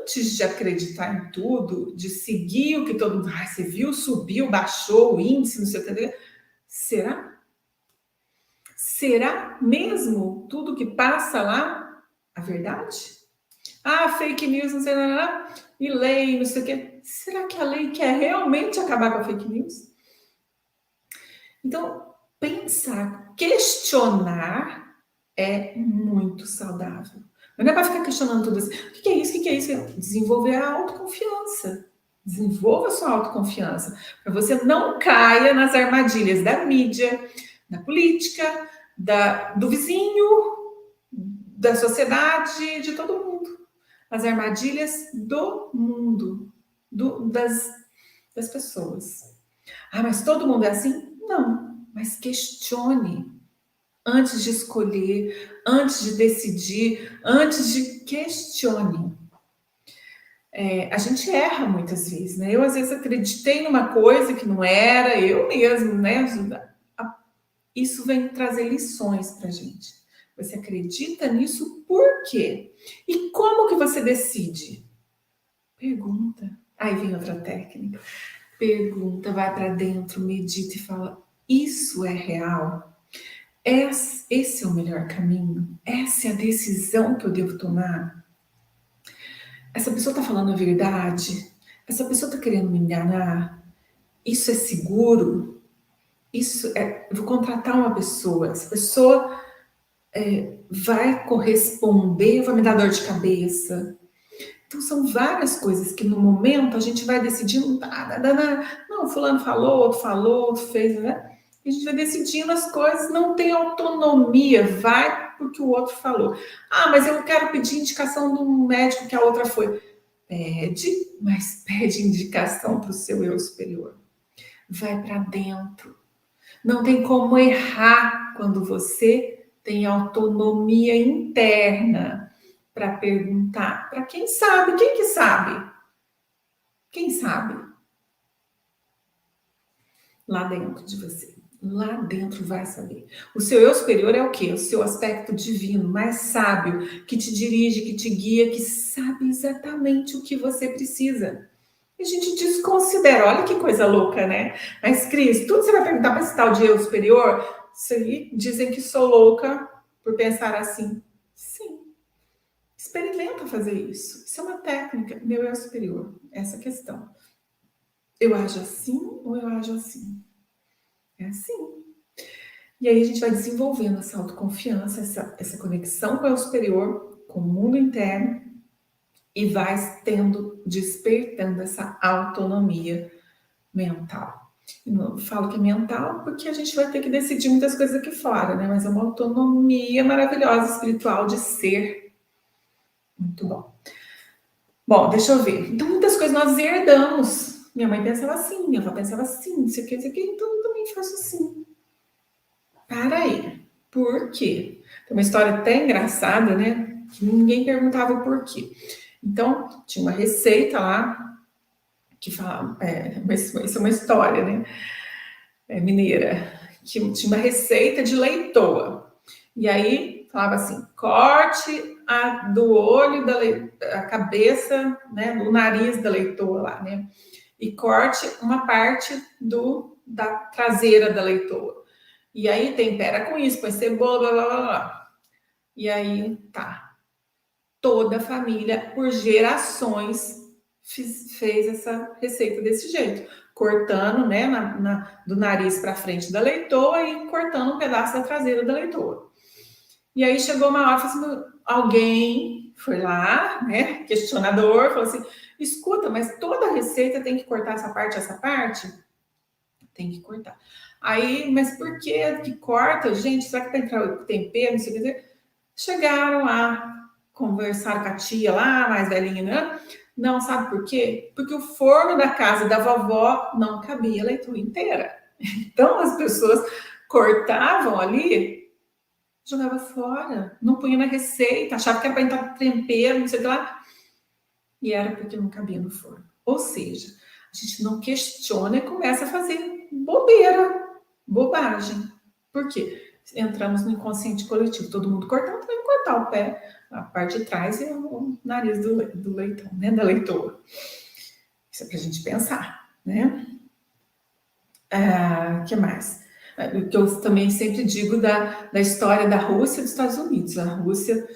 antes de acreditar em tudo, de seguir o que todo mundo... você viu, subiu, baixou o índice, não sei o que... Será? Será mesmo tudo que passa lá a verdade? Fake news, não sei nada, e lei, não sei o quê. Será que a lei quer realmente acabar com a fake news? Então, pensar, questionar é muito saudável. Mas não é para ficar questionando tudo assim. O que é isso? O que é isso? Desenvolver a autoconfiança. Desenvolva a sua autoconfiança. Para você não caia nas armadilhas da mídia, da política, do vizinho, da sociedade, de todo mundo. As armadilhas do mundo, das pessoas. Mas todo mundo é assim? Não, mas questione antes de escolher, antes de decidir, antes de questione. A gente erra muitas vezes, né? Eu às vezes acreditei numa coisa que não era, eu mesmo, né? Isso vem trazer lições pra gente. Você acredita nisso por quê? E como que você decide? Pergunta. Aí vem outra técnica. Pergunta, vai para dentro, medita e fala: isso é real? Esse é o melhor caminho? Essa é a decisão que eu devo tomar? Essa pessoa está falando a verdade? Essa pessoa está querendo me enganar? Isso é seguro? Eu vou contratar uma pessoa, essa pessoa vai corresponder, vai me dar dor de cabeça? Então, são várias coisas que no momento a gente vai decidindo, não, fulano falou, outro fez, né? E a gente vai decidindo as coisas, não tem autonomia, vai porque o outro falou. Mas eu quero pedir indicação de um médico que a outra foi. Pede, mas pede indicação para o seu eu superior. Vai para dentro. Não tem como errar quando você tem autonomia interna para perguntar para quem sabe. Quem que sabe? Quem sabe? Lá dentro de você. Lá dentro vai saber. O seu eu superior é o quê? O seu aspecto divino, mais sábio, que te dirige, que te guia, que sabe exatamente o que você precisa. E a gente desconsidera. Olha que coisa louca, né? Mas, Cris, tudo você vai perguntar para esse tal de eu superior? Dizem que sou louca por pensar assim. Sim. Experimenta fazer isso. Isso é uma técnica. Meu eu superior. Essa questão. Eu ajo assim ou eu ajo assim? É assim. E aí a gente vai desenvolvendo essa autoconfiança, essa conexão com o eu superior, com o mundo interno, e vai despertando essa autonomia mental. Eu falo que é mental porque a gente vai ter que decidir muitas coisas aqui fora, né? Mas é uma autonomia maravilhosa espiritual de ser. Muito bom. Bom, deixa eu ver. Então, muitas coisas nós herdamos. Minha mãe pensava assim, minha avó pensava assim, isso aqui, então eu também faço assim. Para aí. Por quê? Tem uma história até engraçada, né? Que ninguém perguntava o porquê. Então, tinha uma receita lá que falava, isso é uma história, né? Mineira, que tinha uma receita de leitoa. E aí falava assim: corte do olho a cabeça, né, do nariz da leitoa lá, né? E corte uma parte da traseira da leitoa. E aí tempera com isso, põe cebola, blá, blá, blá, blá. E aí tá. Toda a família, por gerações, fez essa receita desse jeito. Cortando, né, do nariz para frente da leitoa e cortando um pedaço da traseira da leitoa. E aí chegou uma hora, assim, alguém foi lá, né, questionador, falou assim: escuta, mas toda receita tem que cortar essa parte? Tem que cortar. Aí, mas por que corta? Gente, será que para entrar o tempero? Não sei o que. Chegaram lá, conversaram com a tia lá, mais velhinha, né? Não, sabe por quê? Porque o forno da casa da vovó não cabia a leitoa inteira. Então, as pessoas cortavam ali, jogava fora, não punha na receita, achava que era para entrar tempero, não sei o que lá. E era porque não cabia no forno. Ou seja, a gente não questiona e começa a fazer bobeira, bobagem. Por quê? entramos no inconsciente coletivo. Todo mundo cortando, tem que cortar o pé, a parte de trás e o nariz do leitão, né? Da leitora. Isso é para a gente pensar, né? O que mais? O que eu também sempre digo da história da Rússia e dos Estados Unidos. A Rússia,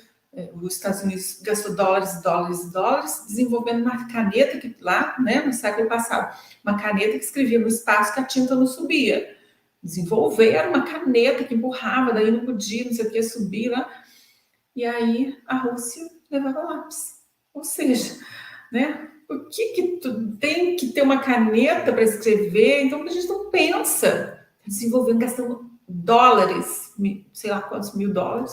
os Estados Unidos gastou dólares, dólares, dólares, desenvolvendo uma caneta que lá, né, no século passado, uma caneta que escrevia no espaço que a tinta não subia. Desenvolveram uma caneta que empurrava, daí não podia, não sei o que, subir lá. E aí a Rússia levava lápis. Ou seja, né? Por que tu tem que ter uma caneta para escrever? Então a gente não pensa. Desenvolvendo, gastando dólares, sei lá quantos $1000,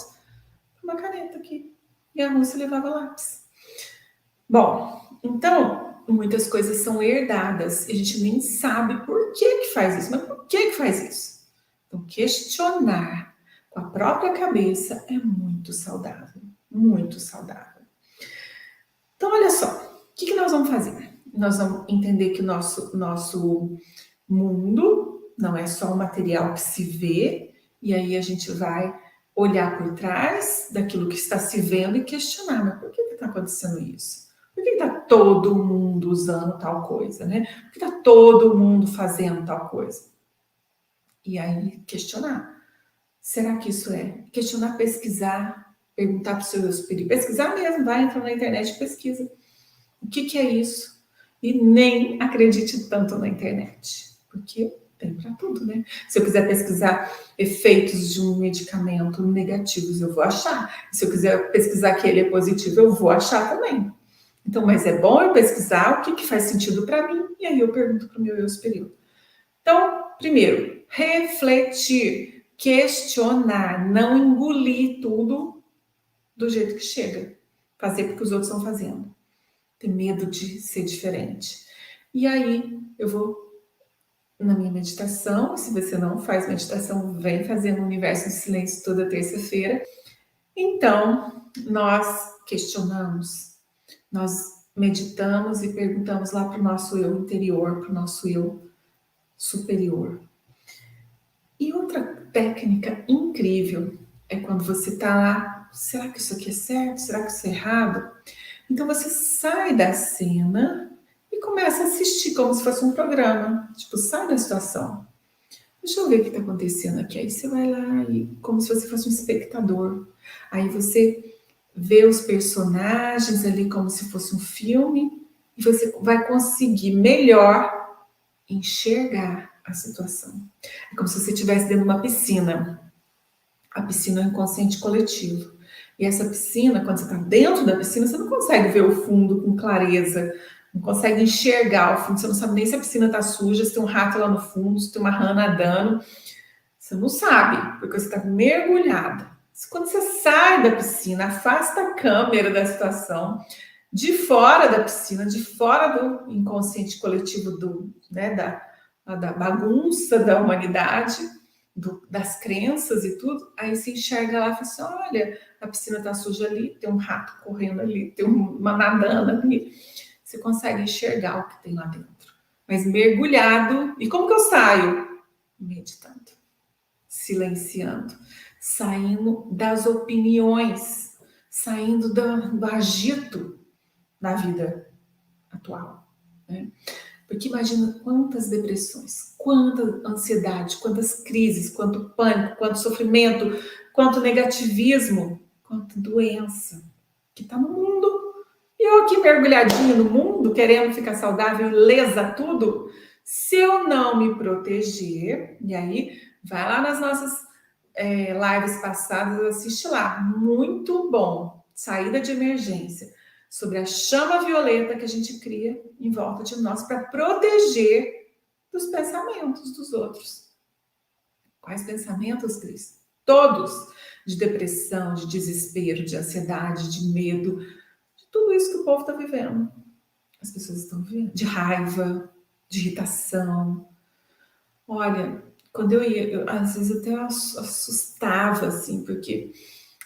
uma caneta aqui. E a Rússia levava lápis. Bom, então muitas coisas são herdadas e a gente nem sabe por que faz isso. Mas por que faz isso? Então questionar com a própria cabeça é muito saudável. Muito saudável. Então, olha só, o que nós vamos fazer? Nós vamos entender que o nosso mundo não é só um material que se vê, e aí a gente vai olhar por trás daquilo que está se vendo e questionar, mas por que está acontecendo isso? Por que está todo mundo usando tal coisa, né? Por que está todo mundo fazendo tal coisa? E aí questionar. Será que isso é? Questionar, pesquisar, perguntar para o seu superior. Pesquisar mesmo, vai entrar na internet e pesquisa. O que é isso? E nem acredite tanto na internet, porque tem para tudo, né? Se eu quiser pesquisar efeitos de um medicamento negativos, eu vou achar. Se eu quiser pesquisar que ele é positivo, eu vou achar também. Então, mas é bom eu pesquisar o que faz sentido para mim, e aí eu pergunto para o meu eu superior. Então, primeiro, refletir, questionar, não engolir tudo do jeito que chega. Fazer porque os outros estão fazendo. Ter medo de ser diferente. E aí, eu vou na minha meditação. Se você não faz meditação, vem fazendo o Universo do Silêncio toda terça-feira. Então, nós questionamos, nós meditamos e perguntamos lá para o nosso eu interior, para o nosso eu superior. E outra técnica incrível é quando você está lá, será que isso aqui é certo? Será que isso é errado? Então você sai da cena e começa a assistir como se fosse um programa. Tipo, sai da situação. Deixa eu ver o que está acontecendo aqui. Aí você vai lá e como se você fosse um espectador. Aí você vê os personagens ali como se fosse um filme e você vai conseguir melhor enxergar a situação. É como se você estivesse dentro de uma piscina. A piscina é um inconsciente coletivo. E essa piscina, quando você está dentro da piscina, você não consegue ver o fundo com clareza, não consegue enxergar o fundo, você não sabe nem se a piscina está suja, se tem um rato lá no fundo, se tem uma rã nadando. Você não sabe, porque você está mergulhada. Quando você sai da piscina, afasta a câmera da situação, de fora da piscina, de fora do inconsciente coletivo da bagunça da humanidade, das crenças e tudo, aí se enxerga lá e fala assim, olha, a piscina tá suja ali, tem um rato correndo ali, tem uma nadando ali. Você consegue enxergar o que tem lá dentro. Mas mergulhado. E como que eu saio? Meditando. Silenciando. Saindo das opiniões. Saindo do agito na vida atual, né? Porque imagina quantas depressões, quanta ansiedade, quantas crises, quanto pânico, quanto sofrimento, quanto negativismo, quanta doença que está no mundo. E eu aqui mergulhadinha no mundo, querendo ficar saudável, lesa tudo. Se eu não me proteger, e aí vai lá nas nossas lives passadas, assiste lá. Muito bom. Saída de emergência. Sobre a chama violeta que a gente cria em volta de nós para proteger dos pensamentos dos outros. Quais pensamentos, Cris? Todos. De depressão, de desespero, de ansiedade, de medo, de tudo isso que o povo está vivendo. As pessoas estão vivendo. De raiva, de irritação. Olha, quando eu ia, às vezes eu até assustava, assim, porque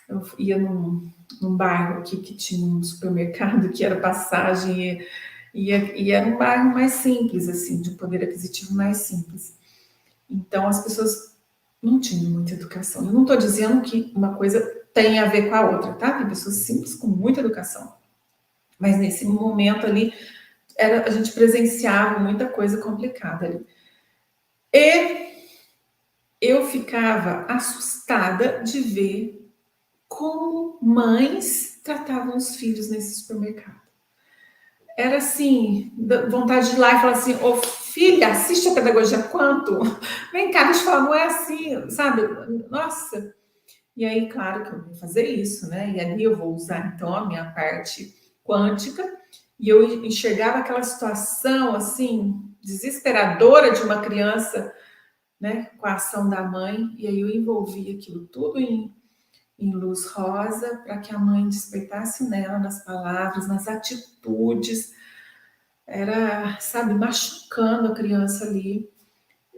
eu ia num bairro aqui que tinha um supermercado que era Passagem e era um bairro mais simples, assim, de um poder aquisitivo mais simples. Então as pessoas não tinha muita educação. Eu não estou dizendo que uma coisa tem a ver com a outra, tá? Tem pessoas simples com muita educação. Mas nesse momento ali, a gente presenciava muita coisa complicada ali. E eu ficava assustada de ver como mães tratavam os filhos nesse supermercado. Era assim, vontade de ir lá e falar assim, ô filha, assiste a pedagogia quanto? Vem cá, deixa eu falar, não é assim, sabe? Nossa. E aí, claro que eu vou fazer isso, né? E ali eu vou usar, então, a minha parte quântica, e eu enxergava aquela situação, assim, desesperadora de uma criança, né, com a ação da mãe, e aí eu envolvi aquilo tudo em luz rosa, para que a mãe despertasse nela, nas palavras, nas atitudes, era, sabe, machucando a criança ali,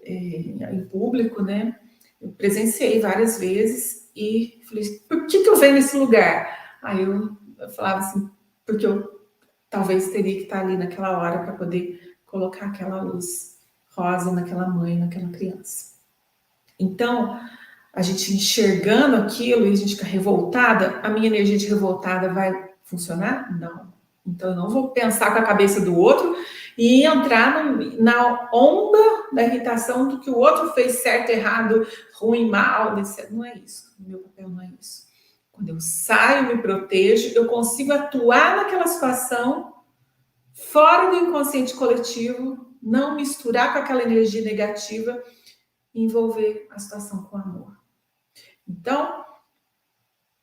em público, né? Eu presenciei várias vezes e falei, por que eu venho nesse lugar? Aí eu falava assim, porque eu talvez teria que estar ali naquela hora para poder colocar aquela luz rosa naquela mãe, naquela criança. Então, a gente enxergando aquilo e a gente fica revoltada, a minha energia de revoltada vai funcionar? Não. Então, eu não vou pensar com a cabeça do outro e entrar na onda da irritação do que o outro fez certo, errado, ruim, mal, etc. Não é isso. O meu papel não é isso. Quando eu saio, me protejo, eu consigo atuar naquela situação fora do inconsciente coletivo, não misturar com aquela energia negativa e envolver a situação com amor. Então,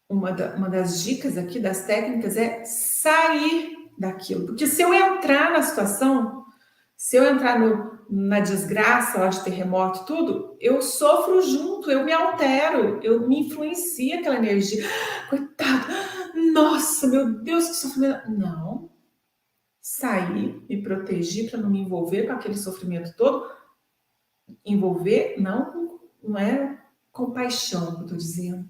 uma das dicas aqui, das técnicas, é sair daquilo. Porque se eu entrar na situação, se eu entrar na desgraça lá de terremoto, tudo, eu sofro junto, eu me altero, eu me influencio aquela energia. Coitado, nossa, meu Deus, que sofrimento. Não. Sair, me proteger para não me envolver com aquele sofrimento todo. Envolver, não é compaixão que eu estou dizendo.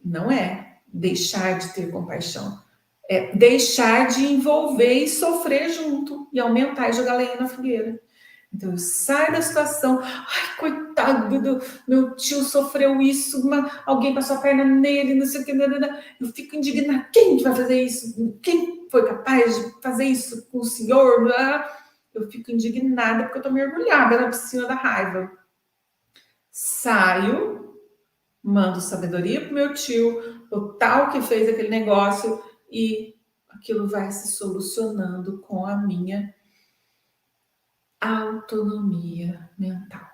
Não é deixar de ter compaixão. É deixar de envolver e sofrer junto. E aumentar e jogar lenha na fogueira. Então, eu saio da situação. Ai, coitado do meu tio, sofreu isso. Alguém passou a perna nele, não sei o que. Eu fico indignada. Quem vai fazer isso? Quem foi capaz de fazer isso com o senhor? Eu fico indignada porque eu estou mergulhada na piscina da raiva. Saio, mando sabedoria para o meu tio, o tal que fez aquele negócio, e aquilo vai se solucionando com a minha autonomia mental.